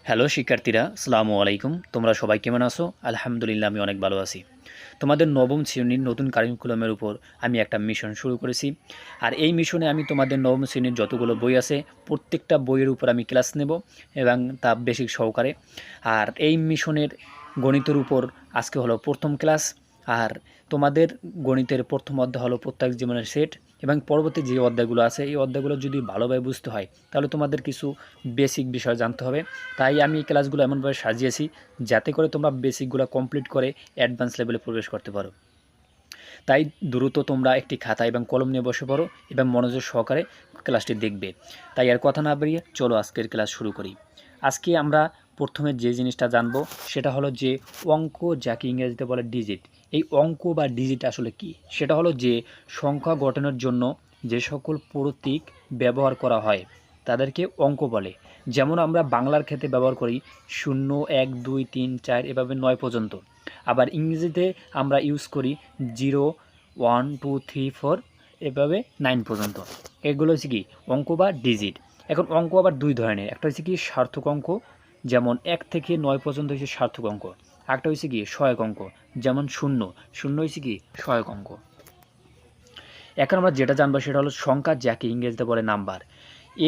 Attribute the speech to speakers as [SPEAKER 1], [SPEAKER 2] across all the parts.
[SPEAKER 1] Hello শিক্ষার্থীরা, আসসালামু আলাইকুম। তোমরা সবাই কেমন আছো? আলহামদুলিল্লাহ, আমি অনেক ভালো আছি। তোমাদের নবম শ্রেণীর নতুন কারিকুলামের উপর আমি একটা মিশন শুরু করেছি। আর এই মিশনে আমি তোমাদের নবম শ্রেণীর যতগুলো বই আছে প্রত্যেকটা বইয়ের উপর আমি ক্লাস নেব এবং তা বেসিক সহকারে। আর এই মিশনের গণিতের উপর আজকে হলো প্রথম ক্লাস। আর তোমাদের গণিতের প্রথম অধ্যায় হলো প্রত্যেক জীবনের সেট, এবং পরবর্তী যে অধ্যায়গুলো আছে এই অধ্যায়গুলো যদি ভালোভাবে বুঝতে হয় তাহলে তোমাদের কিছু বেসিক বিষয় জানতে হবে। তাই আমি এই ক্লাসগুলো এমনভাবে সাজিয়েছি যাতে করে তোমরা বেসিকগুলো কমপ্লিট করে অ্যাডভান্স লেভেলে প্রবেশ করতে পারো। তাই দ্রুত তোমরা একটি খাতা এবং কলম নিয়ে বসে পড়ো এবং মনোযোগ সহকারে ক্লাসটি দেখবে। তাই আর কথা না বাড়িয়ে চলো আজকের ক্লাস শুরু করি। আজকে আমরা প্রথমে যে জিনিসটা জানবো সেটা হলো যে অঙ্ক, যাকে ইংরেজিতে বলে ডিজিট। এই অঙ্ক বা ডিজিট আসলে কি? সেটা হলো যে সংখ্যা গঠনের জন্য যে সকল প্রতীক ব্যবহার করা হয় তাদেরকে অঙ্ক বলে। যেমন আমরা বাংলার ক্ষেত্রে ব্যবহার করি 0, 1, 2, 3, 4 এভাবে 9 পর্যন্ত। আবার ইংরেজিতে আমরা ইউজ করি 0, 1, 2, 3, 4 এভাবে 9 পর্যন্ত। এগুলো হচ্ছে কি অঙ্ক বা ডিজিট। এখন অঙ্ক আবার দুই ধরনের, একটা হচ্ছে কি সার্থক অঙ্ক, যেমন 1 থেকে 9 পর্যন্ত হচ্ছে সার্থক অঙ্ক। একটা হচ্ছে কি সহায়ক অঙ্ক, যেমন 0 হচ্ছে কি সহায়ক অঙ্ক। এখন আমরা যেটা জানবো সেটা হলো সংখ্যা, যাকে ইংরেজিতে বলে নাম্বার।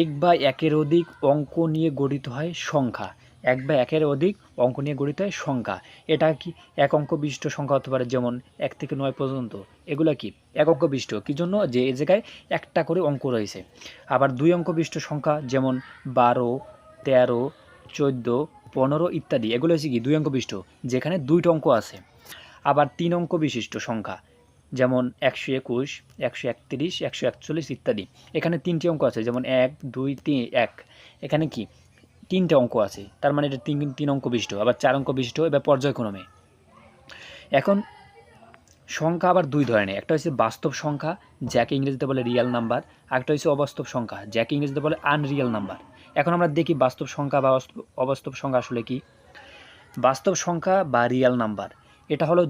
[SPEAKER 1] 1 বা 1-এর অধিক অঙ্ক নিয়ে গঠিত হয় সংখ্যা। 1 বা 1-এর অধিক অঙ্ক নিয়ে গঠিত হয় সংখ্যা। এটা কি এক অঙ্ক বিশিষ্ট সংখ্যা হতে পারে, যেমন 1 থেকে 9 পর্যন্ত। এগুলো কি এক অঙ্ক বিশিষ্ট, কি জন্য? যে এই জায়গায় একটা করে অঙ্ক রয়েছে। আবার 2 অঙ্ক বিশিষ্ট সংখ্যা, যেমন 12, 13, 14, 15 ইত্যাদি। এগুলো হচ্ছে কি 2 অঙ্ক বিশিষ্ট, যেখানে 2টা অঙ্ক আছে। আবার 3 অঙ্ক বিশিষ্ট সংখ্যা, যেমন 121, 131, 141 ইত্যাদি। এখানে 3টি অঙ্ক আছে, যেমন 1, 2, 3, 1। এখানে কি 3টে অঙ্ক আছে, তার মানে এটা 3 অঙ্ক বিশিষ্ট। আবার 4 অঙ্ক বিশিষ্ট, এবার পর্যায়ক্রমে। এখন সংখ্যা আবার দুই ধরনের, একটা হচ্ছে বাস্তব সংখ্যা, যাকে ইংরেজিতে বলে রিয়েল নাম্বার। আরেকটা হচ্ছে অবাস্তব সংখ্যা, যাকে ইংরেজিতে বলে আনরিয়েল নাম্বার। এখন আমরা দেখি বাস্তব সংখ্যা বা অবাস্তব সংখ্যা আসলে কি। বাস্তব সংখ্যা বা রিয়েল নাম্বার এটা হলো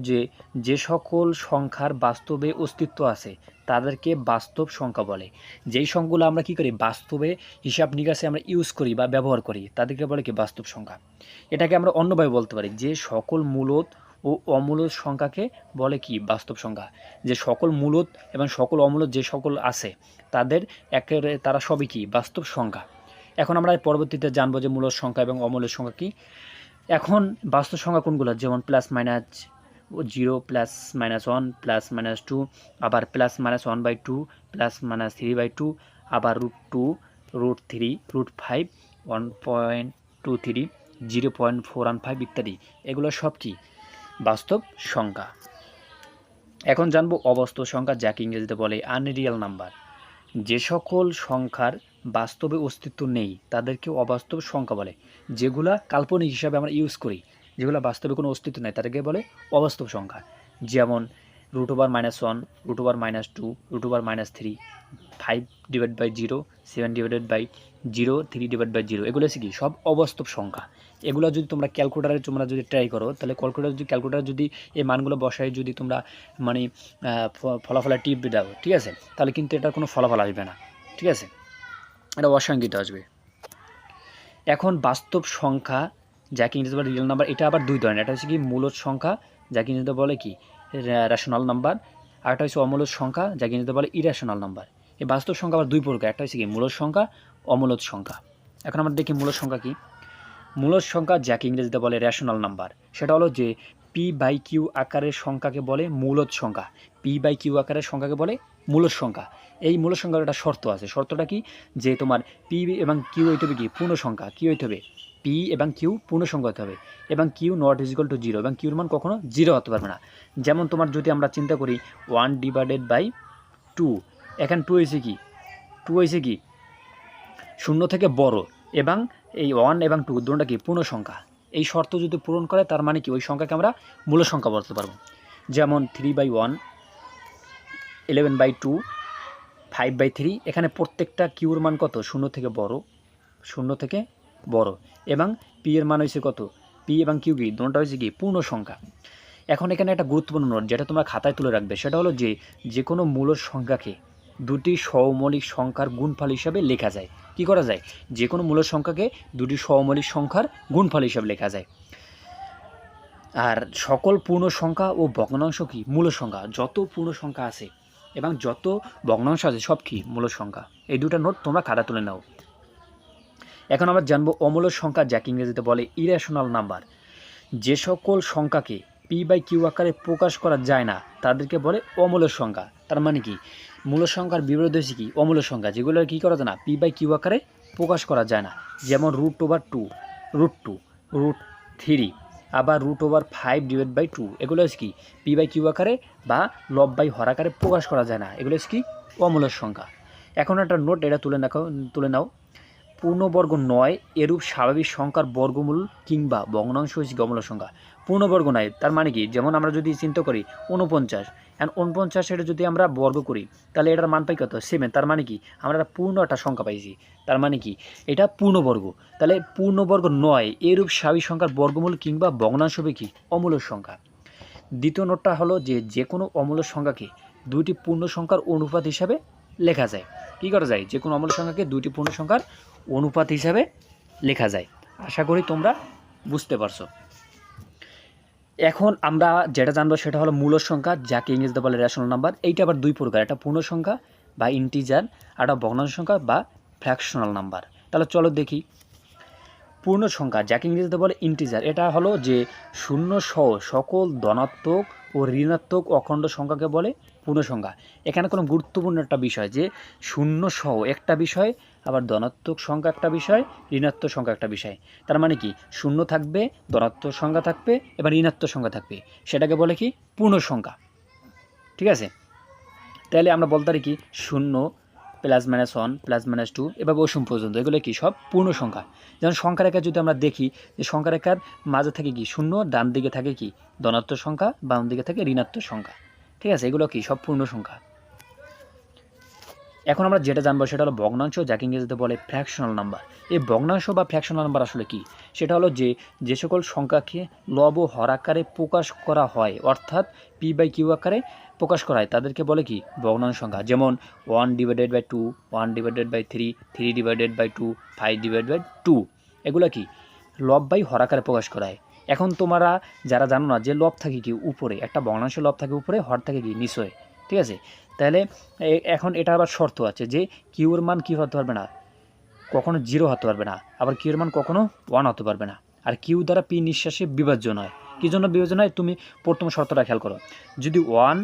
[SPEAKER 1] যে সকল সংখ্যার বাস্তবে অস্তিত্ব আছে তাদেরকে বাস্তব সংখ্যা বলে। যেই সংখ্যাগুলো আমরা কী করি, বাস্তবে হিসাব নিকাশে আমরা ইউজ করি বা ব্যবহার করি তাদেরকে বলে কি বাস্তব সংখ্যা। এটাকে আমরা অন্যভাবে বলতে পারি যে সকল মূলদ ও অমূলদ সংখ্যাকে বলে কি বাস্তব সংখ্যা। যে সকল মূলদ এবং সকল অমূলদ যে সকল আছে তারা সবই কি বাস্তব সংখ্যা। এখন আমরা পরবর্তীতে জানবো যে মূলদ সংখ্যা এবং অমূলদ সংখ্যা কি। এখন বাস্তব সংখ্যা কোনগুলো, যেমন +-0, +-1, +-2, আবার +-1/2, +-3/2, আবার √2, √3, √5, 1.23, 0.415 ইত্যাদি। এগুলো সব কি বাস্তব সংখ্যা। এখন জানবো অবাস্তব সংখ্যা, যাকে ইংরেজিতে বলে আনরিয়েল নাম্বার। যে সকল সংখ্যার বাস্তবে অস্তিত্ব নেই তাদেরকে অবাস্তব সংখ্যা বলে। যেগুলা কাল্পনিক হিসাবে আমরা ইউজ করি, যেগুলো বাস্তবে কোনো অস্তিত্ব নেই তাদেরকে বলে অবাস্তব সংখ্যা। যেমন √1, √2, √3, 5/0, 7/0, 3/0। এগুলো হচ্ছে কি সব অবাস্তব সংখ্যা। এগুলো যদি তোমরা তোমরা যদি ট্রাই করো, তাহলে ক্যালকুলেটার যদি এই মানগুলো বসায় যদি তোমরা মানে ফলাফলের টিপ দাও, ঠিক আছে, তাহলে কিন্তু এটার কোনো ফলাফল আসবে না, ঠিক আছে, এটা অসংখ্যিত আসবে। এখন বাস্তব সংখ্যা, যাকে ইংরেজিতে বলে রিয়েল নাম্বার, এটা আবার দুই ধরনের। এটা হচ্ছে কি মূলদ সংখ্যা, যাকে ইংরেজিতে বলে কি রেশনাল নাম্বার। আর একটা হচ্ছে অমূলদ সংখ্যা, যাকে ইংরেজিতে বলে ইরেশনাল নাম্বার। এই বাস্তব সংখ্যা আবার দুই প্রকার, একটা হচ্ছে কি মূলদ সংখ্যা, অমূলদ সংখ্যা। এখন আমরা দেখি মূলদ সংখ্যা কি। মূলদ সংখ্যা, যাকে ইংরেজিতে বলে রেশনাল নাম্বার, সেটা হলো যে p/q আকারের সংখ্যাকে বলে মূলদ সংখ্যা। p/q আকারের সংখ্যাকে বলে মূলদ সংখ্যা। এই মূলদ সংখ্যার একটা শর্ত আছে। শর্তটা কি, যে তোমার p এবং q হইতে হবে কি পূর্ণ সংখ্যা। কি হইতে হবে, p এবং q পূর্ণ সংখ্যা হতে হবে, এবং q ≠ 0, এবং q এর মান কখনো 0 হতে পারবে না। যেমন তোমার যদি আমরা চিন্তা করি 1/2, এখানে 2 হয়েছে কি 0 থেকে বড়, এবং এই 1 এবং 2 দুটোটা কি পূর্ণ সংখ্যা। এই শর্ত যদি পূরণ করে তার মানে কি ওই সংখ্যাকে আমরা মূল সংখ্যা বলতে পারবো। যেমন 3/1, 11/2, 5/3। এখানে প্রত্যেকটা কিউর মান কত, 0 থেকে বড়, এবং পি এর মান হয়েছে কত, পি এবং কিউ কি দুটোটা হয়েছে কি পূর্ণ সংখ্যা। এখন এখানে একটা গুরুত্বপূর্ণ নোট যেটা তোমরা খাতায় তুলে রাখবে, সেটা হলো যে কোনো মূল সংখ্যাকে দুটি সহমৌলিক সংখ্যার গুণফল হিসাবে লেখা যায়। কি করা যায়? যে কোনো মূল সংখ্যাকে দুটি সহমৌলিক সংখ্যার গুণফল হিসাবে লেখা যায়। আর সকল পূর্ণ সংখ্যা ও ভগ্নাংশ কি? মূল সংখ্যা। যত পূর্ণ সংখ্যা আছে এবং যত ভগ্নাংশ আছে সব কি? মূল সংখ্যা। এই দুটো নোট তোমরা খাতা তুলে নাও। এখন আমরা জানবো অমূল সংখ্যা, যাকে ইংরেজিতে বলে ইরেশনাল নাম্বার। যে সকল সংখ্যাকে p/q আকারে প্রকাশ করা যায় না তাদেরকে বলে অমূল সংখ্যা। তার মানে কি? মূল সংখ্যার বিপরীত হচ্ছে কি? অমূল সংখ্যা, যেগুলো কি করা যায় না? p/q আকারে প্রকাশ করা যায় না। যেমন √2, √2, √3, আবার √5/2, এগুলো হচ্ছে কি? p/q আকারে বা লব/হর আকারে প্রকাশ করা যায় না। এগুলো হচ্ছে কি? অমূল সংখ্যা। এখন একটা নোট, এটা তুলে নাও। পূর্ণবর্গ নয় এরূপ স্বাভাবিক সংখ্যার বর্গমূল কিংবা ভগ্নাংশ হচ্ছে অমূল সংখ্যা। পূর্ণবর্গ নয় তার মানে কি? যেমন আমরা যদি চিন্তা করি 49, অ্যান্ড 49 এটা যদি আমরা বর্গ করি তাহলে এটার মান পাই কত? 7। তার মানে কি? আমরা পূর্ণ একটা সংখ্যা পাইছি। তার মানে কি? এটা পূর্ণবর্গ। তাহলে পূর্ণবর্গ নয় এরূপ স্বাভাবিক সংখ্যার বর্গমূল কিংবা ভগ্নাংশ হবে কি? অমূল সংখ্যা। দ্বিতীয় নোটটা হলো যে কোনো অমূল সংখ্যাকে দুইটি পূর্ণ সংখ্যার অনুপাত হিসাবে লেখা যায়। কি করা যায়? যে কোনো অমূল সংখ্যাকে দুইটি পূর্ণ সংখ্যার অনুপাত হিসাবে লেখা যায়। আশা করি তোমরা বুঝতে পারছো। এখন আমরা যেটা জানবো সেটা হলো মূল সংখ্যা, যাকে ইংরেজিতে বলে রেশনাল নাম্বার। এইটা আবার দুই প্রকার, একটা পূর্ণ সংখ্যা বা ইন্টিজার, আর একটা ভগ্নাংশ সংখ্যা বা ফ্র্যাকশনাল নাম্বার। তাহলে চলো দেখি। পূর্ণ সংখ্যা, যাকে ইংরেজিতে বলে ইন্টিজার, এটা হলো যে শূন্য সহ সকল ধনাত্মক ও ঋণাত্মক অখণ্ড সংখ্যাকে বলে পূর্ণ সংখ্যা। এখানে কোনো গুরুত্বপূর্ণ একটা বিষয় যে শূন্য সহ একটা বিষয়, আবার ধনাত্মক সংখ্যা একটা বিষয়, ঋণাত্মক সংখ্যা একটা বিষয়। তার মানে কি? শূন্য থাকবে, ধনাত্মক সংখ্যা থাকবে, এবার ঋণাত্মক সংখ্যা থাকবে, সেটাকে বলে কি? পূর্ণ সংখ্যা। ঠিক আছে? তাহলে আমরা বলতে পারি কি? 0, +-1, +-2, এভাবে অসীম পর্যন্ত, এগুলো কি? সব পূর্ণ সংখ্যা। যেমন সংখ্যা রেখা যদি আমরা দেখি, যে সংখ্যা রেখার মাঝে থাকে কি? 0, ডান দিকে থাকে কি? ধনাত্মক সংখ্যা, বাম দিকে থাকে ঋণাত্মক সংখ্যা। ঠিক আছে? এগুলো কি? সব পূর্ণ সংখ্যা। এখন আমরা যেটা জানবো সেটা হলো ভগ্নাংশ, যাকে ইংরেজিতে বলে ফ্র্যাকশনাল নাম্বার। এই ভগ্নাংশ বা ফ্র্যাকশনাল নাম্বার আসলে কি? সেটা হলো যে সকল সংখ্যাকে লব ও হর আকারে প্রকাশ করা হয়, অর্থাৎ p/q আকারে প্রকাশ করা হয়, তাদেরকে বলে কি? ভগ্নাংশ সংখ্যা। যেমন 1/2, 1/3, 3/2, 5/2, এগুলো কি? লব/হর আকারে প্রকাশ করা হয়। এখন তোমরা যারা জানো না যে লব থাকে কি উপরে, একটা ভগ্নাংশের লব থাকে উপরে, হর থাকে কি নিচে। ঠিক আছে? তাহলে এখন এটা আবার শর্ত আছে যে কিউর মান কী হতে পারবে না? কখনো 0 হতে পারবে না, আবার কিউর মান কখনো 1 হতে পারবে না। আর কিউ দ্বারা পি নিঃশ্বাসে বিভাজ্য নয়। কী জন্য বিভাজ্য নয়? তুমি প্রথম শর্তটা খেয়াল করো। যদি 1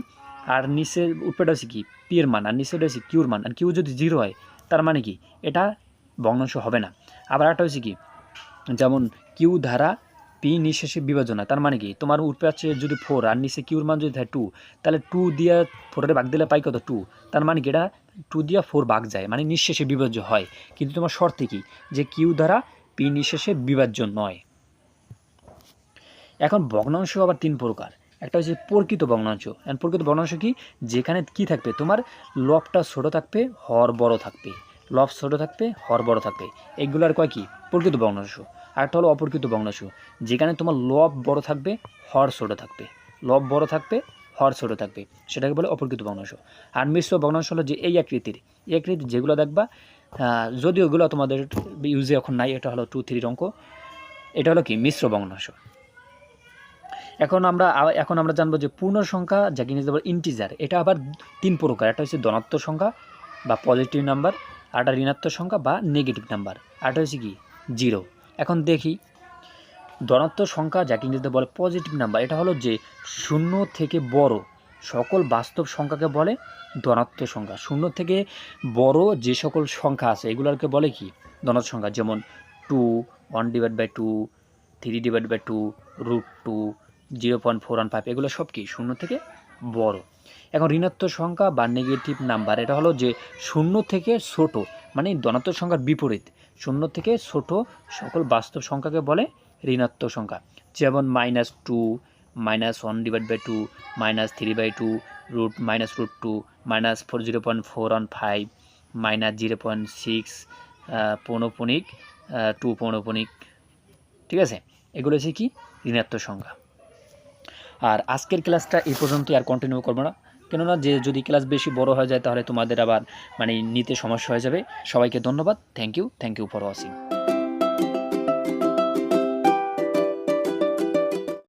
[SPEAKER 1] আর নিচের উপরেটা হচ্ছে কি? পি এর মান, আর নিচেটা হচ্ছে কিউর মান, আর কিউ যদি 0 হয় তার মানে কি? এটা ভগ্নাংশ হবে না। আবার একটা হচ্ছে কি? যেমন কিউ দ্বারা পি নিঃশেষে বিভাজন হয়, তার মানে কি? তোমার উপরে আছে যদি 4 আর নিচে কিউর মান যদি থাকে 2, তাহলে 2 দিয়ে 4 ভাগ দিলে পাই কত? 2। তার মানে কি? এটা 2 দিয়ে 4 ভাগ যায়, মানে নিঃশেষে বিভাজ্য হয়। কিন্তু তোমার শর্তে কি? যে কিউ দ্বারা পি নিঃশেষে বিভাজ্য নয়। এখন ভগ্নাংশ আবার 3 প্রকার। একটা হচ্ছে প্রকৃত ভগ্নাংশ। প্রকৃত ভগ্নাংশ কি? যেখানে কি থাকবে? তোমার লবটা ছোট থাকবে, হর বড় থাকবে। লব ছোট থাকবে, হর বড় থাকবে। এগুলোর কয় কি? প্রকৃত ভগ্নাংশ। আরেকটা হলো অপ্রকৃত ভগ্নাংশ, যেখানে তোমার লব বড় থাকবে, হর ছোট থাকবে। লব বড় থাকবে, হর ছোট থাকবে, সেটাকে বলে অপ্রকৃত ভগ্নাংশ। আর মিশ্র ভগ্নাংশ হলো যে এই আকৃতির যেগুলো দেখবা, যদিও এগুলো তোমাদের ইউজে এখন নাই, এটা হলো 2, 3 অঙ্ক। এটা হলো কি? মিশ্র ভগ্নাংশ। এখন আমরা জানবো যে পূর্ণ সংখ্যা, যাকে ইংরেজিতে বলে ইন্টিজার, এটা আবার 3 প্রকার। একটা হচ্ছে ধনাত্মক সংখ্যা বা পজিটিভ নাম্বার, আর একটা ঋণাত্মক সংখ্যা বা নেগেটিভ নাম্বার, আর একটা হচ্ছে কি? 0। এখন দেখি ধনাত্মক সংখ্যা, যাকে ইংরেজিতে বলে পজিটিভ নাম্বার, এটা হলো যে 0 থেকে বড় সকল বাস্তব সংখ্যাকে বলে ধনাত্মক সংখ্যা। 0 থেকে বড় যে সকল সংখ্যা আছে এগুলোকে বলে কি? ধনাত্মক সংখ্যা। যেমন 2, 1/2, 3/2, √2, 0.415, এগুলো সব কি? 0 থেকে বড়। এখন ঋণাত্মক সংখ্যা বা নেগেটিভ নাম্বার, এটা হলো যে 0 থেকে ছোট, মানে ধনাত্মক সংখ্যার বিপরীত। 0 থেকে ছোট সকল বাস্তব সংখ্যাকে বলে ঋণাত্মক সংখ্যা। যেমন -2, -1/2, -3/2, -√2, -0.415, -0.6, পৌনঃপুনিক 2 পৌনঃপুনিক। ঠিক আছে? এগুলো হচ্ছে কি? ঋণাত্মক সংখ্যা। আর আজকের ক্লাসটা এই পর্যন্তই, আর কন্টিনিউ করবো না। কেননা যে যদি ক্লাস বেশি বড় হয়ে যায় তাহলে তোমাদের আবার মানে নিতে সমস্যা হয়ে যাবে। সবাইকে ধন্যবাদ। Thank you for watching.